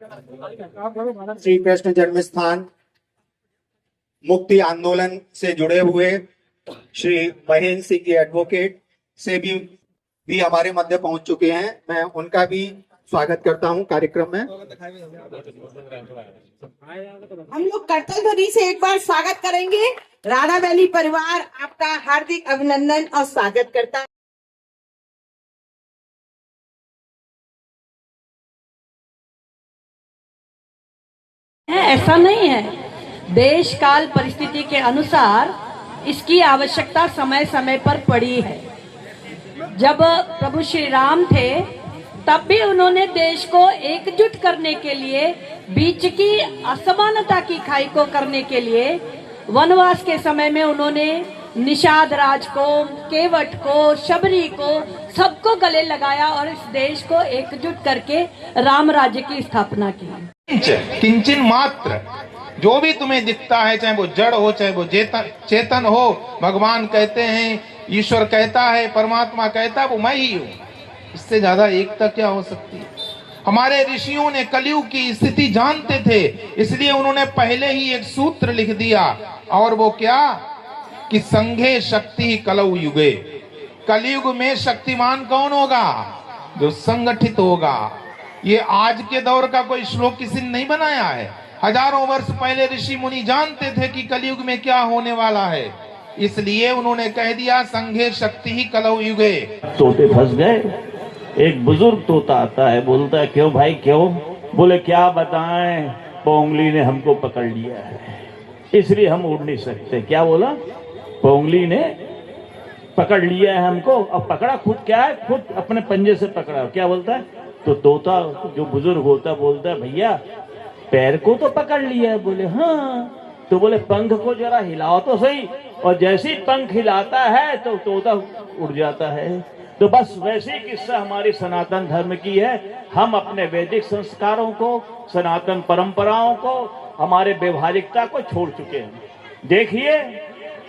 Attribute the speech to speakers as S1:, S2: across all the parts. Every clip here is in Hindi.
S1: श्री कृष्ण जन्म स्थान मुक्ति आंदोलन से जुड़े हुए श्री महेंद्र सिंह जी एडवोकेट से भी हमारे मध्य पहुंच चुके हैं। मैं उनका भी स्वागत करता हूं कार्यक्रम में।
S2: हम लोग करतल ध्वनि से एक बार स्वागत करेंगे। राणा वैली परिवार आपका हार्दिक अभिनंदन और स्वागत करता है।
S3: ऐसा नहीं है, देश काल परिस्थिति के अनुसार इसकी आवश्यकता समय समय पर पड़ी है। जब प्रभु श्री राम थे तब भी उन्होंने देश को एकजुट करने के लिए, बीच की असमानता की खाई को करने के लिए, वनवास के समय में उन्होंने निषाद राज को, केवट को, शबरी को, सबको गले लगाया और इस देश को एकजुट करके राम राज्य की स्थापना की।
S4: किंचन मात्र जो भी तुम्हें दिखता है, चाहे वो जड़ हो चाहे वो चेतन हो, भगवान कहते हैं, ईश्वर कहता है, परमात्मा कहता है, वो मैं ही हूँ। इससे ज्यादा एकता क्या हो सकती है? हमारे ऋषियों ने कलयुग की स्थिति जानते थे, इसलिए उन्होंने पहले ही एक सूत्र लिख दिया, और वो क्या कि संघे शक्ति कलौ युगे। कलयुग में शक्तिमान कौन होगा? जो संगठित होगा। ये आज के दौर का कोई श्लोक किसी ने नहीं बनाया है। हजारों वर्ष पहले ऋषि मुनि जानते थे कि कलयुग में क्या होने वाला है, इसलिए उन्होंने कह दिया संघे शक्ति ही कलौ युगे।
S5: तोते फंस गए। एक बुजुर्ग तोता आता है, बोलता है क्यों भाई क्यों? बोले क्या बताएं, पोंगली ने हमको पकड़ लिया है, इसलिए हम उड़ नहीं सकते। क्या बोला? पोंगली ने पकड़ लिया है हमको। अब पकड़ा खुद क्या है? खुद अपने पंजे से पकड़ा। क्या बोलता है? तो तोता जो बुजुर्ग होता बोलता है भैया पैर को तो पकड़ लिया है। बोले हाँ। तो बोले पंख को जरा हिलाओ तो सही। और जैसे ही पंख हिलाता है तो तोता उड़ जाता है। तो बस वैसे ही किस्सा हमारी सनातन धर्म की है। हम अपने वैदिक संस्कारों को, सनातन परंपराओं को, हमारे व्यवहारिकता को छोड़ चुके हैं। देखिए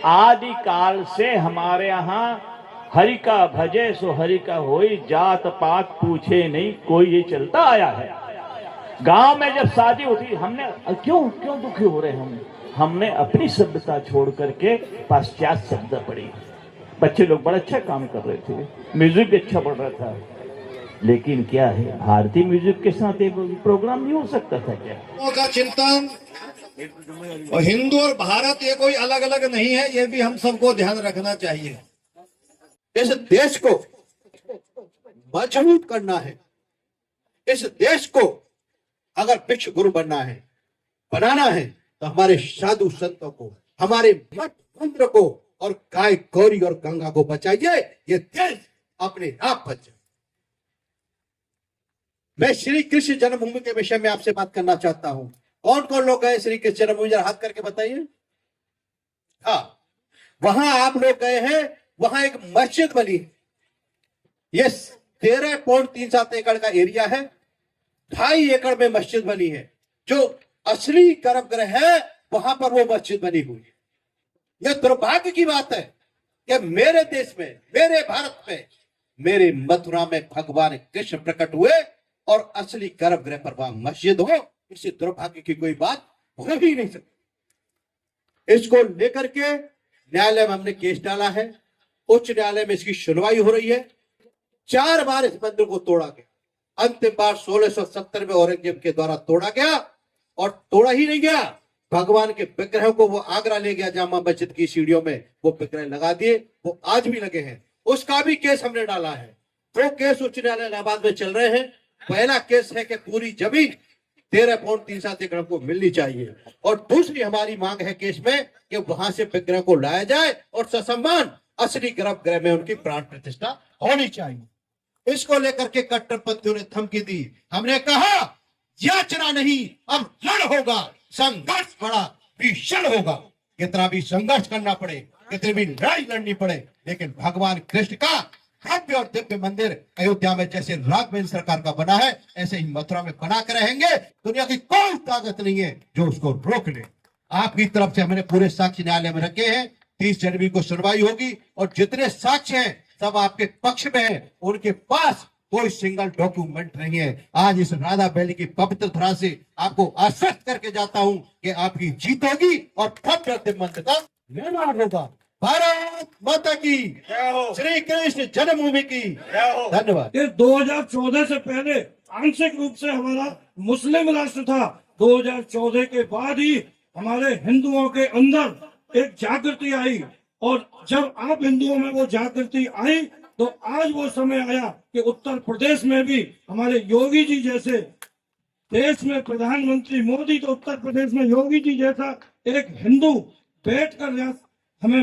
S5: आदि काल से हमारे यहाँ हरि का भजे सो हरि का होई, जात पात पूछे नहीं कोई, ये चलता आया है। गांव में जब शादी होती, हमने क्यों दुखी हो रहे हैं? हमने अपनी सभ्यता छोड़ करके पाश्चात्य सभ्यता पढ़ी। बच्चे लोग बड़ा अच्छा काम कर रहे थे, म्यूजिक भी अच्छा पढ़ रहा था, लेकिन क्या है भारतीय म्यूजिक के साथ एक प्रोग्राम नहीं हो सकता था क्या?
S6: का चिंतन और हिंदू और भारत ये कोई अलग अलग नहीं है, ये भी हम सबको ध्यान रखना चाहिए। इस देश को मजबूत करना है, इस देश को अगर विश्व गुरु बनना है, बनाना है, तो हमारे साधु संतों को, हमारे मठ मंदिर को और गाय गौरी और गंगा को बचाइए। ये देश अपने आप बच जाए। मैं श्री कृष्ण जन्मभूमि के विषय में आपसे बात करना चाहता हूं। कौन कौन लोग गए श्री कृष्ण जन्मभूमि? जरा हाथ करके बताइए। हाँ, वहां आप लोग गए हैं। वहां एक मस्जिद बनी है। ये 13.37 एकड़ का एरिया है। 2.5 एकड़ में मस्जिद बनी है। जो असली गर्भगृह है वहां पर वो मस्जिद बनी हुई है। यह दुर्भाग्य की बात है कि मेरे देश में, मेरे भारत में, मेरे मथुरा में भगवान कृष्ण प्रकट हुए और असली गर्भगृह पर वहां मस्जिद हो। इससे दुर्भाग्य की कोई बात हो ही नहीं सकती। इसको लेकर के न्यायालय में हमने केस डाला है। उच्च न्यायालय में इसकी सुनवाई हो रही है। 4 बार इस मंदिर को तोड़ा गया। अंतिम बार 1670 में औरंगजेब के द्वारा तोड़ा गया, और तोड़ा ही नहीं गया, भगवान के विग्रह को वो आगरा ले गया, जामा मस्जिद की सीढ़ियों में वो विग्रह लगा दिए। वो आज भी लगे हैं। उसका भी केस हमने डाला है। 2 केस उच्च न्यायालय इलाहाबाद में चल रहे हैं। पहला केस है कि पूरी जमीन 13.37 एकड़ को मिलनी चाहिए, और दूसरी हमारी मांग है केस में कि वहां से विग्रह को लाया जाए और ससम्मान असली गर्भगृह में उनकी प्राण प्रतिष्ठा होनी चाहिए। इसको लेकर के कट्टरपंथियों ने धमकी दी। हमने कहा याचना नहीं, अब लड़ होगा, संघर्ष बड़ा भीषण होगा। कितना भी संघर्ष करना पड़े, कितनी भी लड़ाई लड़नी पड़े, लेकिन भगवान कृष्ण का भव्य और दिव्य मंदिर अयोध्या में जैसे राघवेंद्र सरकार का बना है, ऐसे ही मथुरा में बना के रहेंगे। दुनिया की कोई ताकत नहीं है जो उसको रोक ले। आपकी तरफ से हमने पूरे साक्ष्य न्यायालय में रखे हैं। 30 जनवरी को सुनवाई होगी, और जितने साक्ष्य हैं सब आपके पक्ष में हैं। उनके पास कोई सिंगल डॉक्यूमेंट नहीं है। आज इस राधा वैली की पवित्र धरा से आपको आश्वस्त करके जाता हूं कि आपकी जीत होगी और भव्य दिव्य मंदिर का निर्माण होगा। भारत माता की श्री कृष्ण जन्मभूमि की धन्यवाद।
S7: ये 2014 से पहले आंशिक रूप से हमारा मुस्लिम राष्ट्र था। 2014 के बाद ही हमारे हिंदुओं के अंदर एक जागृति आई, और जब आप हिंदुओं में वो जागृति आई तो आज वो समय आया कि उत्तर प्रदेश में भी हमारे योगी जी जैसे, देश में प्रधानमंत्री मोदी तो उत्तर प्रदेश में योगी जी जैसा एक हिंदू बैठकर हमें